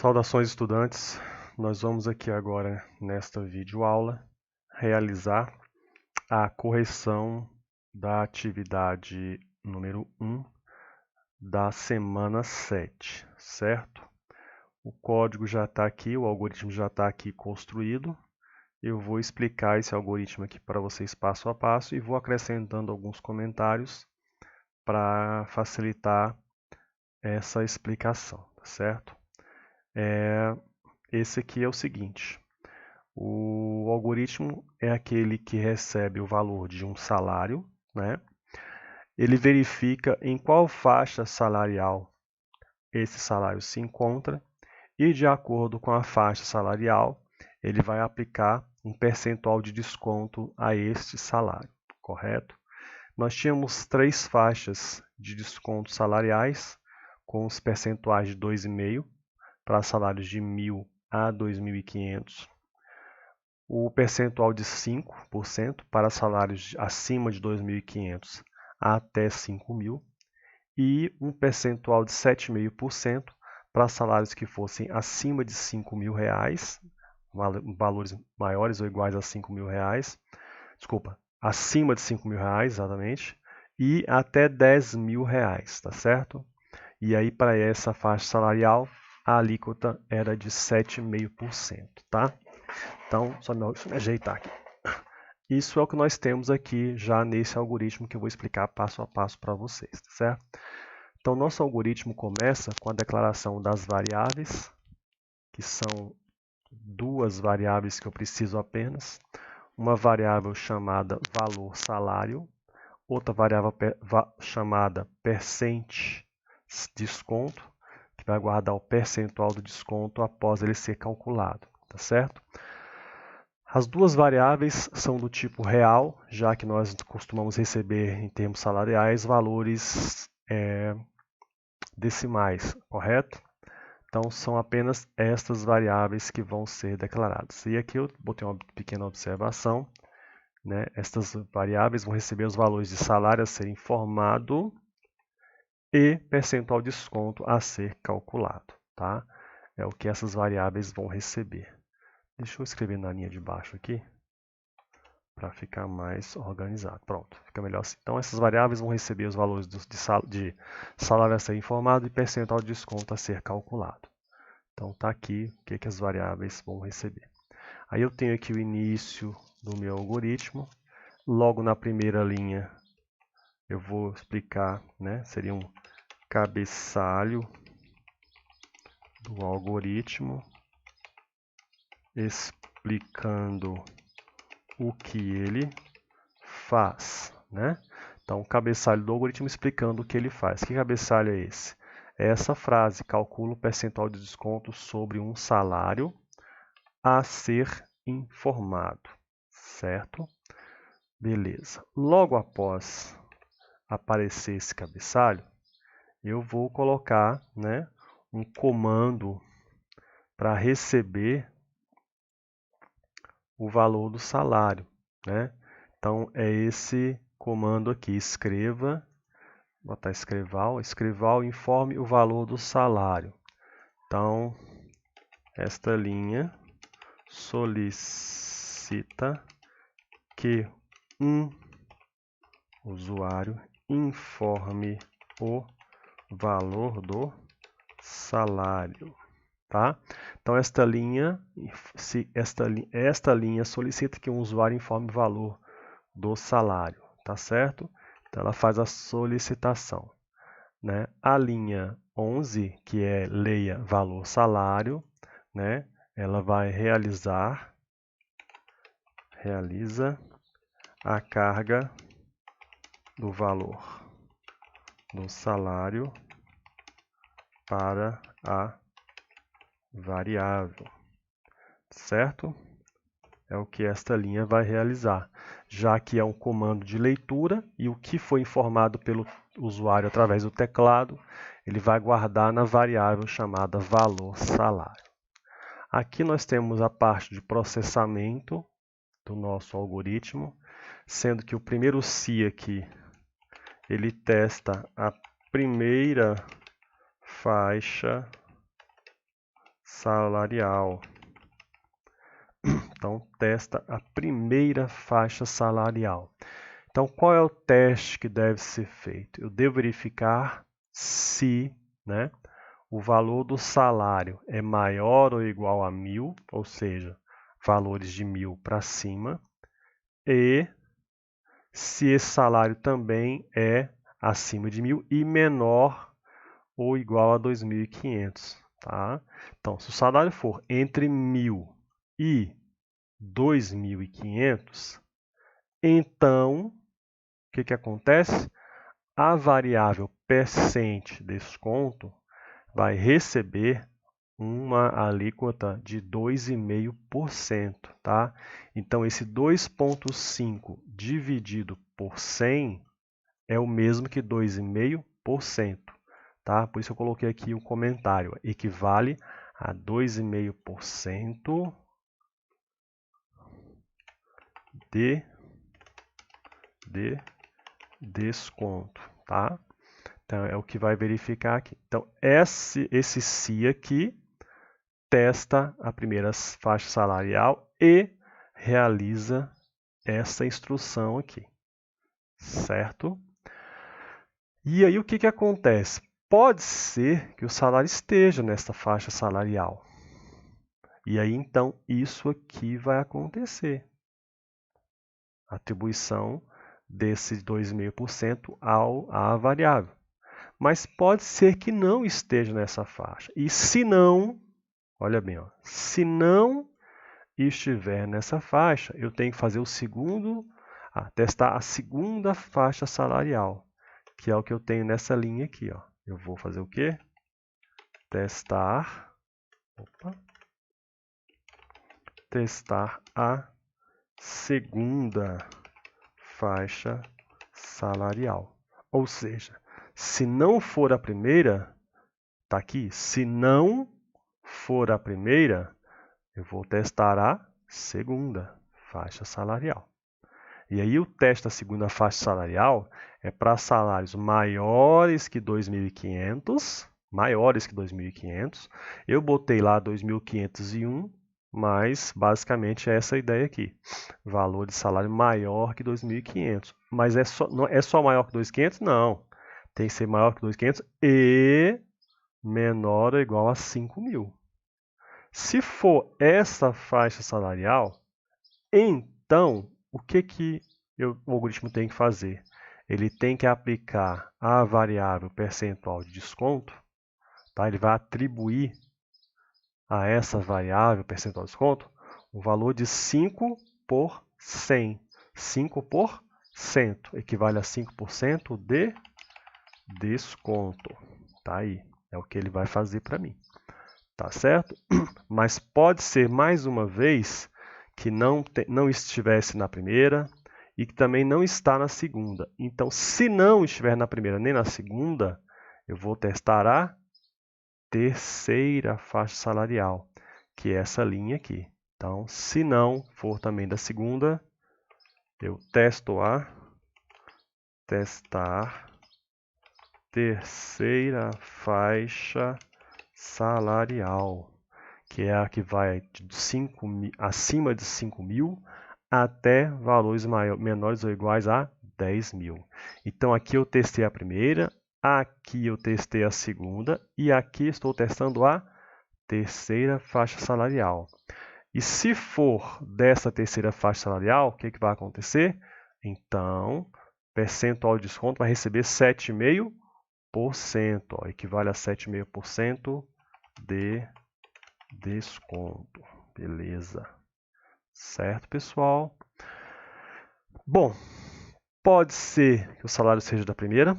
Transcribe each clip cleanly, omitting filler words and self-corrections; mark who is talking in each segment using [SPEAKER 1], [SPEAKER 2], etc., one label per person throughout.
[SPEAKER 1] Saudações, estudantes! Nós vamos aqui agora, nesta videoaula, realizar a correção da atividade número 1 da semana 7, certo? O código já está aqui, o algoritmo já está aqui construído. Eu vou explicar esse algoritmo aqui para vocês passo a passo e vou acrescentando alguns comentários para facilitar essa explicação, tá certo? Esse aqui é o seguinte: o algoritmo é aquele que recebe o valor de um salário, né? Ele verifica em qual faixa salarial esse salário se encontra e, de acordo com a faixa salarial, ele vai aplicar um percentual de desconto a este salário, correto? Nós tínhamos 3 faixas de desconto salariais, com os percentuais de 2,5% para salários de 1.000 a 2.500. O percentual de 5% para salários acima de 2.500 até 5.000 e um percentual de 7,5% para salários que fossem acima de R$ 5.000, valores maiores ou iguais a R$ 5.000, acima de R$ 5.000, exatamente, e até R$ 10.000, tá certo? E aí, para essa faixa salarial, a alíquota era de 7,5%, tá? Então, só me ajeitar aqui. Isso é o que nós temos aqui já nesse algoritmo que eu vou explicar passo a passo para vocês, tá certo? Então, nosso algoritmo começa com a declaração das variáveis, que são 2 variáveis que eu preciso apenas. Uma variável chamada valor salário, outra variável chamada percent desconto, que vai guardar o percentual do desconto após ele ser calculado, tá certo? As 2 variáveis são do tipo real, já que nós costumamos receber em termos salariais valores decimais, correto? Então, são apenas estas variáveis que vão ser declaradas. E aqui eu botei uma pequena observação, né? Estas variáveis vão receber os valores de salário a ser informado e percentual de desconto a ser calculado, tá? É o que essas variáveis vão receber. Deixa eu escrever na linha de baixo aqui, para ficar mais organizado. Pronto, fica melhor assim. Então, essas variáveis vão receber os valores de salário a ser informado e percentual de desconto a ser calculado. Então, está aqui o que as variáveis vão receber. Aí eu tenho aqui o início do meu algoritmo. Logo na primeira linha, eu vou explicar, né? Seria um cabeçalho do algoritmo, explicando o que ele faz, né? Então, o cabeçalho do algoritmo explicando o que ele faz. Que cabeçalho é esse? É essa frase: calcula o percentual de desconto sobre um salário a ser informado, certo? Beleza. Logo após aparecer esse cabeçalho, eu vou colocar, né, um comando para receber o valor do salário, né? Então, é esse comando aqui: escreva, vou botar escreval, informe o valor do salário. Então, esta linha solicita que um usuário informe o valor do salário, tá? Então, esta linha solicita que um usuário informe o valor do salário, tá certo? Então, ela faz a solicitação, né? A linha 11, que é leia valor salário, né? Ela vai realiza a carga do valor do salário para a variável, certo? É o que esta linha vai realizar, já que é um comando de leitura e o que foi informado pelo usuário através do teclado, ele vai guardar na variável chamada valor salário. Aqui nós temos a parte de processamento do nosso algoritmo, sendo que o primeiro se aqui, ele testa a primeira faixa salarial. Então, testa a primeira faixa salarial. Então, qual é o teste que deve ser feito? Eu devo verificar se, né, o valor do salário é maior ou igual a 1.000, ou seja, valores de 1.000 para cima, e se esse salário também é acima de 1.000 e menor ou igual a 2.500, tá? Então, se o salário for entre 1.000 e 2.500, então, o que acontece? A variável percent desconto vai receber uma alíquota de 2,5%, tá? Então, esse 2,5 dividido por 100 é o mesmo que 2,5%, tá? Por isso eu coloquei aqui o comentário, equivale a 2,5% de desconto, tá? Então, é o que vai verificar aqui. Então, esse se aqui testa a primeira faixa salarial e realiza essa instrução aqui, certo? E aí, o que acontece? Pode ser que o salário esteja nessa faixa salarial. E aí, então, isso aqui vai acontecer. Atribuição desse 2,5% à variável. Mas pode ser que não esteja nessa faixa. E se não, olha bem, ó, se não estiver nessa faixa, eu tenho que fazer o segundo, testar a segunda faixa salarial, que é o que eu tenho nessa linha aqui, ó. Eu vou fazer o quê? Testar a segunda faixa salarial. Ou seja, se não for a primeira, tá aqui, se não for a primeira, eu vou testar a segunda faixa salarial. E aí o teste da segunda faixa salarial é para salários maiores que 2.500, Eu botei lá 2.501, mas basicamente é essa a ideia aqui. Valor de salário maior que 2.500. Mas não é só maior que 2.500? Não. Tem que ser maior que 2.500 e menor ou igual a 5.000. Se for essa faixa salarial, então o que o algoritmo tem que fazer? Ele tem que aplicar a variável percentual de desconto, tá? Ele vai atribuir a essa variável percentual de desconto o valor de 5 por 100. 5% equivale a 5% de desconto. Tá aí, é o que ele vai fazer para mim. Tá certo? Mas pode ser, mais uma vez, que não estivesse na primeira e que também não está na segunda. Então, se não estiver na primeira nem na segunda, eu vou testar a terceira faixa salarial, que é essa linha aqui. Então, se não for também da segunda, eu testo a testar terceira faixa salarial, que é a que vai de acima de 5.000 até valores menores ou iguais a 10.000. Então, aqui eu testei a primeira, aqui eu testei a segunda e aqui estou testando a terceira faixa salarial. E se for dessa terceira faixa salarial, o que vai acontecer? Então, percentual de desconto vai receber 7,5%, equivale a 7,5% de desconto. Beleza. Certo, pessoal? Bom, pode ser que o salário seja da primeira,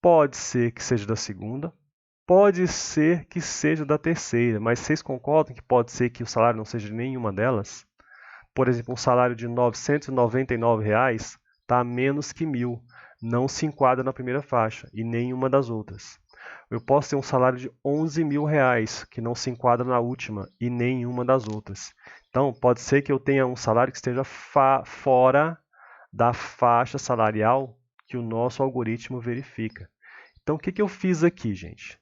[SPEAKER 1] pode ser que seja da segunda, pode ser que seja da terceira, mas vocês concordam que pode ser que o salário não seja de nenhuma delas? Por exemplo, um salário de R$ 999 está menos que 1.000, não se enquadra na primeira faixa e nenhuma das outras. Eu posso ter um salário de R$ 11.000 que não se enquadra na última e nenhuma das outras. Então, pode ser que eu tenha um salário que esteja fora da faixa salarial que o nosso algoritmo verifica. Então, o que eu fiz aqui, gente?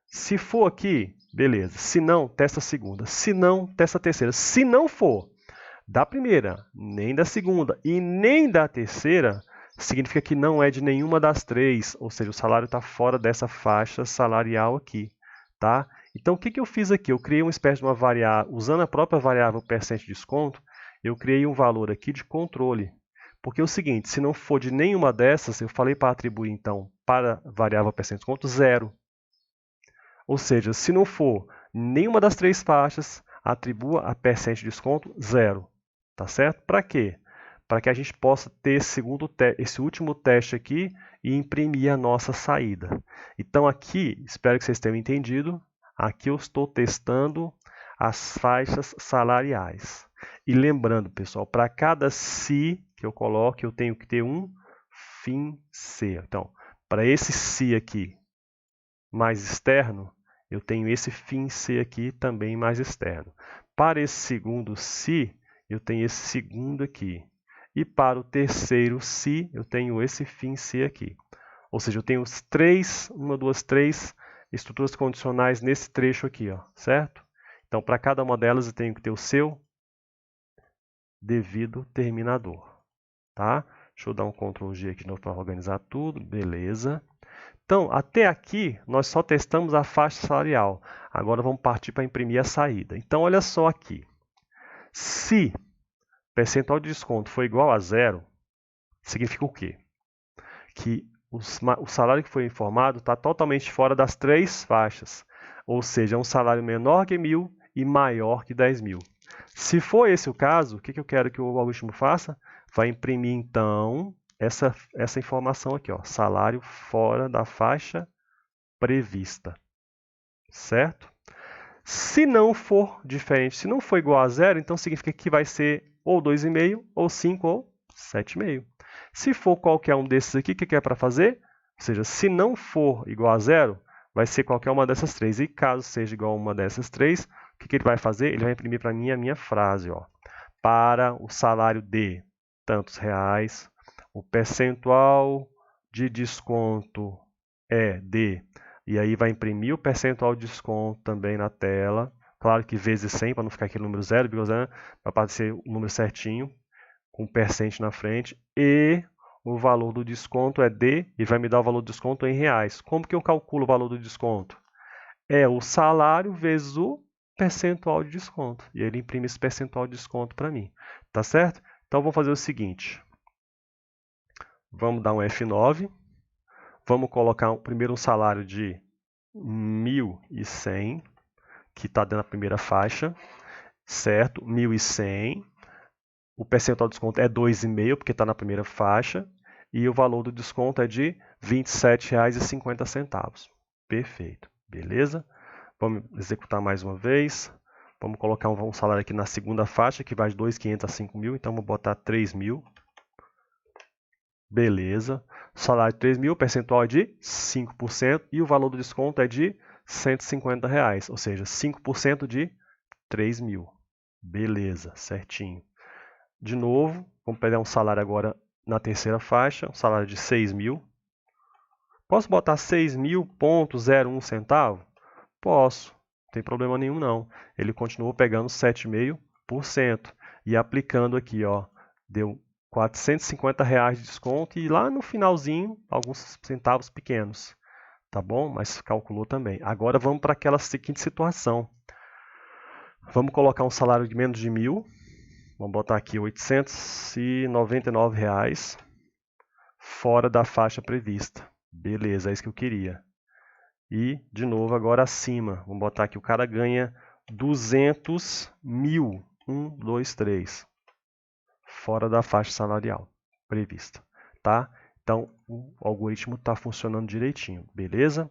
[SPEAKER 1] Se for aqui, beleza. Se não, testa a segunda. Se não, testa a terceira. Se não for da primeira, nem da segunda e nem da terceira, significa que não é de nenhuma das três, ou seja, o salário está fora dessa faixa salarial aqui, tá? Então, o que eu fiz aqui? Eu criei uma espécie de uma variável, usando a própria variável percent desconto, eu criei um valor aqui de controle. Porque é o seguinte, se não for de nenhuma dessas, eu falei para atribuir, então, para a variável percent desconto, 0. Ou seja, se não for nenhuma das três faixas, atribua a percent desconto 0. Tá certo? Para quê? Para que a gente possa ter esse último teste aqui e imprimir a nossa saída. Então aqui, espero que vocês tenham entendido, aqui eu estou testando as faixas salariais. E lembrando, pessoal, para cada se que eu coloque, eu tenho que ter um fim C. Então, para esse se aqui mais externo, eu tenho esse fim C aqui também mais externo. Para esse segundo se, eu tenho esse segundo aqui. E para o terceiro se, eu tenho esse fim C aqui. Ou seja, eu tenho três estruturas condicionais nesse trecho aqui, ó, certo? Então, para cada uma delas, eu tenho que ter o seu devido terminador. Tá? Deixa eu dar um Ctrl G aqui de novo para organizar tudo. Beleza. Então, até aqui, nós só testamos a faixa salarial. Agora vamos partir para imprimir a saída. Então, olha só aqui. Se percentual de desconto for igual a 0, significa o quê? Que o salário que foi informado está totalmente fora das três faixas. Ou seja, é um salário menor que 1.000 e maior que 10.000. Se for esse o caso, o que eu quero que o algoritmo faça? Vai imprimir, então, essa informação aqui, ó, salário fora da faixa prevista, certo? Se não for diferente, se não for igual a 0, então significa que vai ser ou 2,5, ou 5, ou 7,5. Se for qualquer um desses aqui, o que é para fazer? Ou seja, se não for igual a 0, vai ser qualquer uma dessas três. E caso seja igual a uma dessas três, o que ele vai fazer? Ele vai imprimir para mim a minha frase, ó. Para o salário de tantos reais, o percentual de desconto é de... E aí vai imprimir o percentual de desconto também na tela. Claro que vezes 100, para não ficar aquele número 0, vai aparecer o número certinho, com percent na frente. E o valor do desconto é de... E vai me dar o valor do desconto em reais. Como que eu calculo o valor do desconto? É o salário vezes o percentual de desconto. E ele imprime esse percentual de desconto para mim. Tá certo? Então, vamos fazer o seguinte. Vamos dar um F9. Vamos colocar primeiro um salário de 1.100, que está dentro da primeira faixa. Certo? 1.100. O percentual de desconto é 2,5, porque está na primeira faixa. E o valor do desconto é de R$ 27,50. Perfeito. Beleza? Vamos executar mais uma vez. Vamos colocar um salário aqui na segunda faixa, que vai de 2.500 a 5.000. Então, vou botar 3.000. Beleza. Salário de 3.000, percentual é de 5%. E o valor do desconto é de R$ 150. Ou seja, 5% de 3.000. Beleza, certinho. De novo, vamos pegar um salário agora na terceira faixa. Um salário de 6.000. Posso botar 6.000,01 centavo? Posso, não tem problema nenhum não. Ele continuou pegando 7,5% e aplicando aqui, ó, deu R$ 450 de desconto e lá no finalzinho, alguns centavos pequenos, tá bom? Mas calculou também. Agora vamos para aquela seguinte situação. Vamos colocar um salário de menos de 1.000, vamos botar aqui R$ 899, fora da faixa prevista. Beleza, é isso que eu queria. E, de novo, agora acima. Vamos botar aqui, o cara ganha 200.000. 1, 2, 3. Fora da faixa salarial prevista. Tá? Então, o algoritmo está funcionando direitinho. Beleza?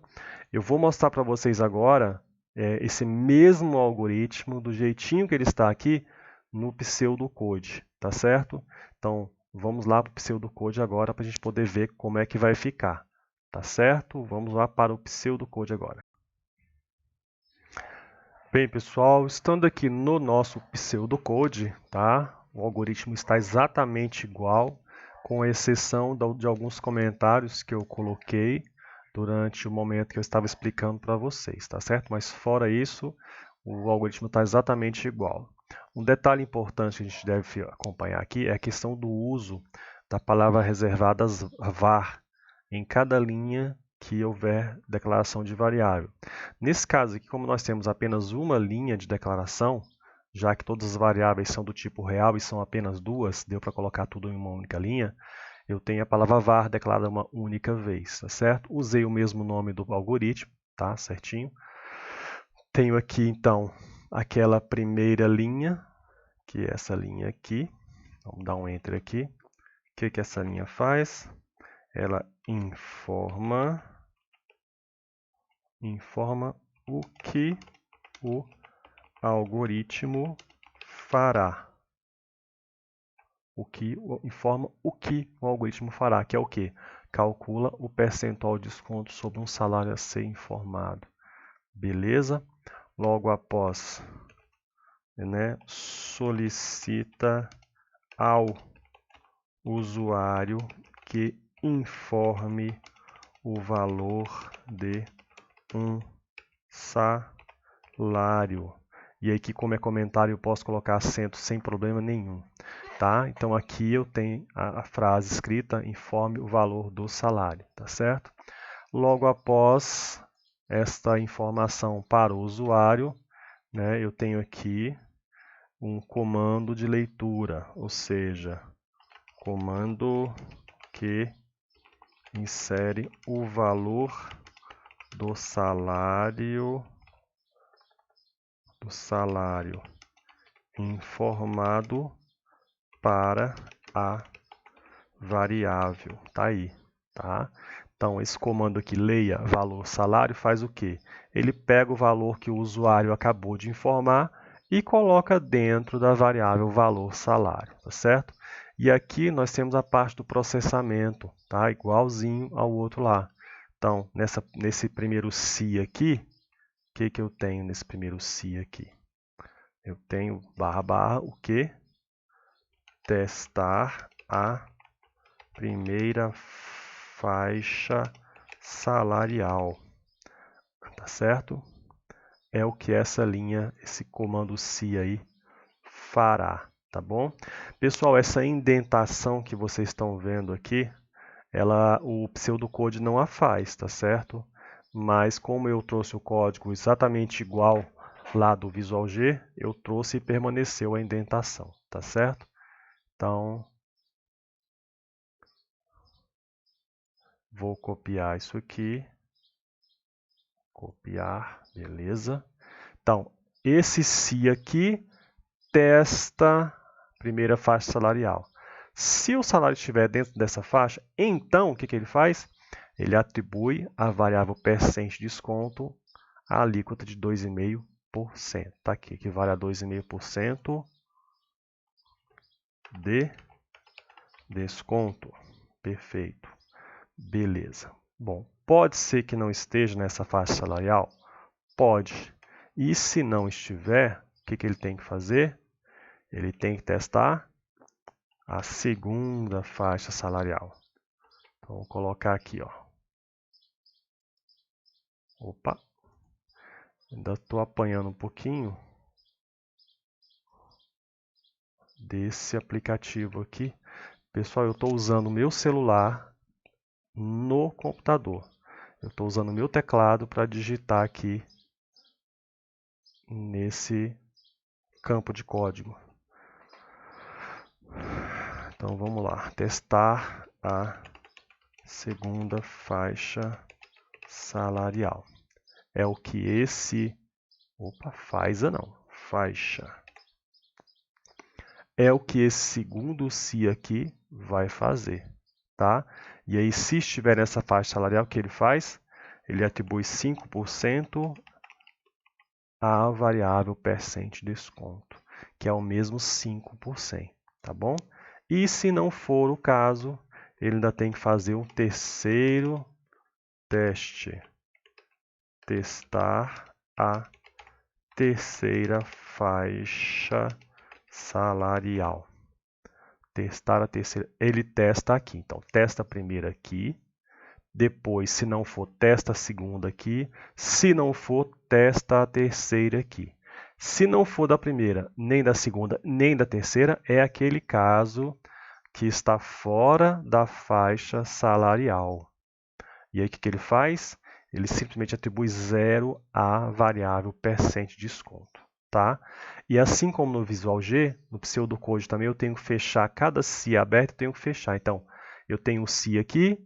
[SPEAKER 1] Eu vou mostrar para vocês agora esse mesmo algoritmo, do jeitinho que ele está aqui, no pseudocode. Tá certo? Então, vamos lá para o pseudocode agora, para a gente poder ver como é que vai ficar. Tá certo? Vamos lá para o pseudocode agora. Bem, pessoal, estando aqui no nosso pseudocode, tá? O algoritmo está exatamente igual, com exceção de alguns comentários que eu coloquei durante o momento que eu estava explicando para vocês, tá certo? Mas fora isso, o algoritmo está exatamente igual. Um detalhe importante que a gente deve acompanhar aqui é a questão do uso da palavra reservada var em cada linha que houver declaração de variável. Nesse caso aqui, como nós temos apenas uma linha de declaração, já que todas as variáveis são do tipo real e são apenas duas, deu para colocar tudo em uma única linha, eu tenho a palavra var declarada uma única vez, tá certo? Usei o mesmo nome do algoritmo, tá? Certinho. Tenho aqui, então, aquela primeira linha, que é essa linha aqui. Vamos dar um Enter aqui. O que essa linha faz? Ela informa o que o algoritmo fará. Informa o que o algoritmo fará, que é o quê? Calcula o percentual de desconto sobre um salário a ser informado. Beleza? Logo após, né, solicita ao usuário que informe o valor de um salário. E aqui, como é comentário, eu posso colocar acento sem problema nenhum. Tá? Então, aqui eu tenho a frase escrita, informe o valor do salário. Tá certo? Logo após esta informação para o usuário, né, eu tenho aqui um comando de leitura, ou seja, comando que insere o valor do salário informado para a variável. Tá aí, tá? Então, esse comando aqui, leia valor salário, faz o quê? Ele pega o valor que o usuário acabou de informar e coloca dentro da variável valor salário, tá certo? E aqui nós temos a parte do processamento, tá? Igualzinho ao outro lá. Então, nesse primeiro se aqui, o que eu tenho nesse primeiro se aqui? Eu tenho // o quê? Testar a primeira faixa salarial, tá certo? É o que essa linha, esse comando se aí fará, tá bom? Pessoal, essa indentação que vocês estão vendo aqui, o pseudocode não a faz, tá certo? Mas como eu trouxe o código exatamente igual lá do Visual G, eu trouxe e permaneceu a indentação, tá certo? Então, vou copiar isso aqui. Copiar, beleza. Então, esse se aqui testa a primeira faixa salarial. Se o salário estiver dentro dessa faixa, então o que ele faz? Ele atribui a variável percent desconto a alíquota de 2,5%. Está aqui, equivale a 2,5% de desconto. Perfeito. Beleza. Bom, pode ser que não esteja nessa faixa salarial? Pode. E se não estiver, o que ele tem que fazer? Ele tem que testar a segunda faixa salarial. Então, vou colocar aqui, ó. Opa! Ainda estou apanhando um pouquinho desse aplicativo aqui. Pessoal, eu estou usando o meu celular no computador. Eu estou usando o meu teclado para digitar aqui nesse campo de código. Então vamos lá, testar a segunda faixa salarial. É o que esse, faixa. É o que esse segundo se aqui vai fazer, tá? E aí se estiver nessa faixa salarial, o que ele faz? Ele atribui 5% à variável percent desconto, que é o mesmo 5%, tá bom? E se não for o caso, ele ainda tem que fazer um terceiro teste. Testar a terceira faixa salarial. Testar a terceira. Ele testa aqui. Então, testa a primeira aqui. Depois, se não for, testa a segunda aqui. Se não for, testa a terceira aqui. Se não for da primeira, nem da segunda, nem da terceira, é aquele caso que está fora da faixa salarial. E aí, o que ele faz? Ele simplesmente atribui 0 à variável percent desconto. Tá? E assim como no Visual G, no pseudocode também eu tenho que fechar, cada se aberto eu tenho que fechar. Então, eu tenho o se aqui,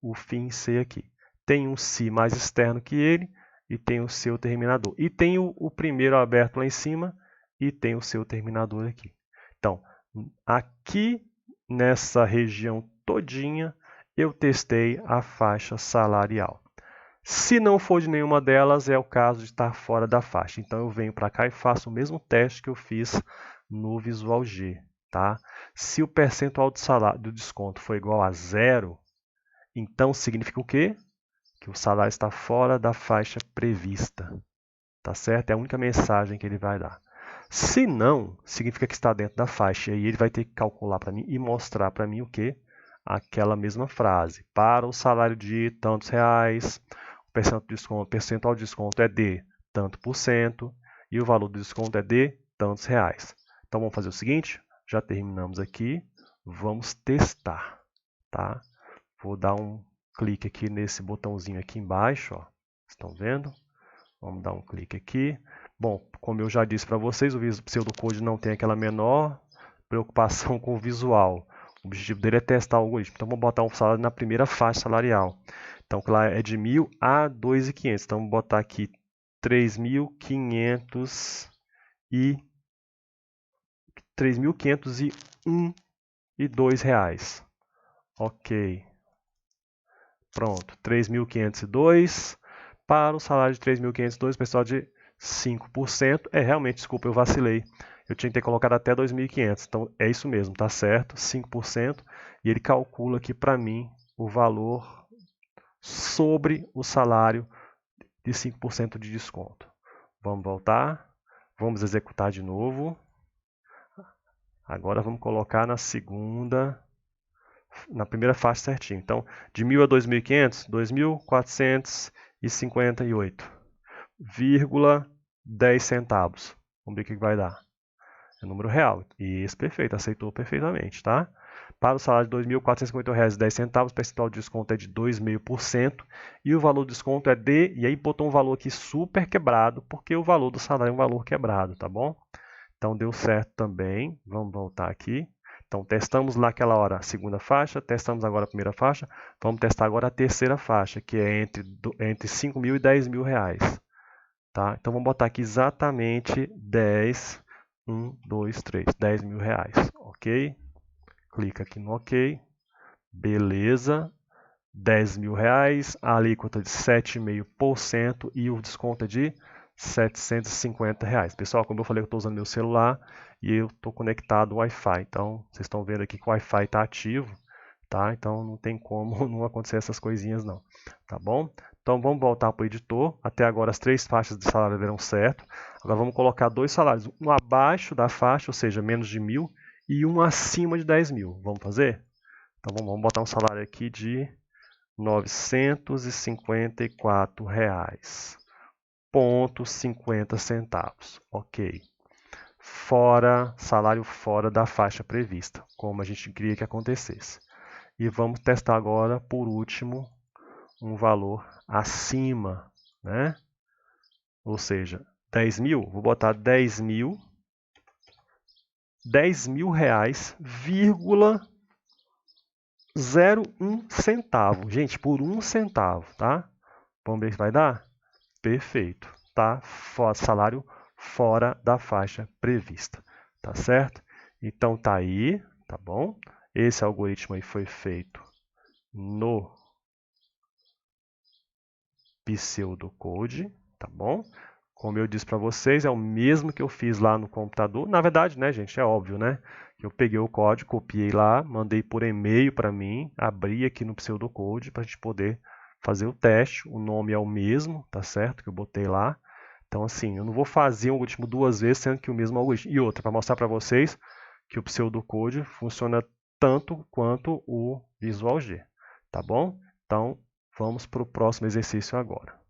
[SPEAKER 1] o fim C aqui. Tem um se mais externo que ele e tem o seu terminador. E tem o primeiro aberto lá em cima e tem o seu terminador aqui. Então, aqui nessa região todinha, eu testei a faixa salarial. Se não for de nenhuma delas, é o caso de estar fora da faixa. Então, eu venho para cá e faço o mesmo teste que eu fiz no Visual G. Tá? Se o percentual do desconto for igual a 0, então significa o quê? Que o salário está fora da faixa prevista. Tá certo? É a única mensagem que ele vai dar. Se não, significa que está dentro da faixa. E aí ele vai ter que calcular para mim e mostrar para mim o quê? Aquela mesma frase. Para o salário de tantos reais, o percentual de desconto é de tanto por cento e o valor do desconto é de tantos reais. Então vamos fazer o seguinte, já terminamos aqui, vamos testar, tá? Vou dar um clique aqui nesse botãozinho aqui embaixo, ó. Estão vendo? Vamos dar um clique aqui. Bom, como eu já disse para vocês, o pseudocode não tem aquela menor preocupação com o visual. O objetivo dele é testar o algoritmo. Então, vamos botar um salário na primeira faixa salarial. Então, lá é de 1.000 a 2.500. Então, vamos botar aqui 3.501 e R$2. Ok. Pronto. 3.502 para o salário de 3.502, pessoal, de 5%. Realmente, desculpa, eu vacilei. Eu tinha que ter colocado até 2.500. Então, é isso mesmo, tá certo? 5%. E ele calcula aqui para mim o valor sobre o salário de 5% de desconto. Vamos voltar. Vamos executar de novo. Agora vamos colocar na primeira faixa certinho. Então, de 1.000 a 2.500, 2.458,10 centavos. Vamos ver o que vai dar. É número real. Isso, perfeito. Aceitou perfeitamente, tá? Para o salário de R$ 2.458,10, o percentual de desconto é de 2,5% e o valor do desconto é de... E aí botou um valor aqui super quebrado, porque o valor do salário é um valor quebrado, tá bom? Então, deu certo também. Vamos voltar aqui. Então, testamos lá aquela hora a segunda faixa, testamos agora a primeira faixa, vamos testar agora a terceira faixa, que é entre 5.000 e 10.000 reais. Tá? Então, vamos botar aqui exatamente 10 mil reais. Ok? Clica aqui no OK. Beleza. 10 mil reais, a alíquota de 7,5% e o desconto é de R$ 750 reais. Pessoal, como eu falei, eu estou usando meu celular e eu estou conectado ao Wi-Fi. Então, vocês estão vendo aqui que o Wi-Fi está ativo, tá? Então, não tem como não acontecer essas coisinhas não, tá bom? Então, vamos voltar para o editor. Até agora, as 3 faixas de salário deram certo. Agora, vamos colocar 2 salários, um abaixo da faixa, ou seja, menos de 1.000, e um acima de 10 mil. Vamos fazer? Então, vamos botar um salário aqui de R$ 954,50. Ok. Salário fora da faixa prevista, como a gente queria que acontecesse. E vamos testar agora, por último, um valor acima, né? Ou seja, 10 mil, vou botar 10 mil reais, 0,01 centavo. Gente, por 1 centavo, tá? Vamos ver se vai dar? Perfeito, tá? Salário fora da faixa prevista, tá certo? Então tá aí, tá bom? Esse algoritmo aí foi feito no pseudocode, tá bom? Como eu disse para vocês, é o mesmo que eu fiz lá no computador. Na verdade, né, gente, é óbvio, né? Eu peguei o código, copiei lá, mandei por e-mail para mim, abri aqui no pseudocode para a gente poder fazer o teste. O nome é o mesmo, tá certo? Que eu botei lá. Então, assim, eu não vou fazer o algoritmo 2 vezes, sendo que o mesmo algoritmo. E outra, para mostrar para vocês que o pseudocode funciona tanto quanto o Visual G, tá bom? Então, Vamos para o próximo exercício agora.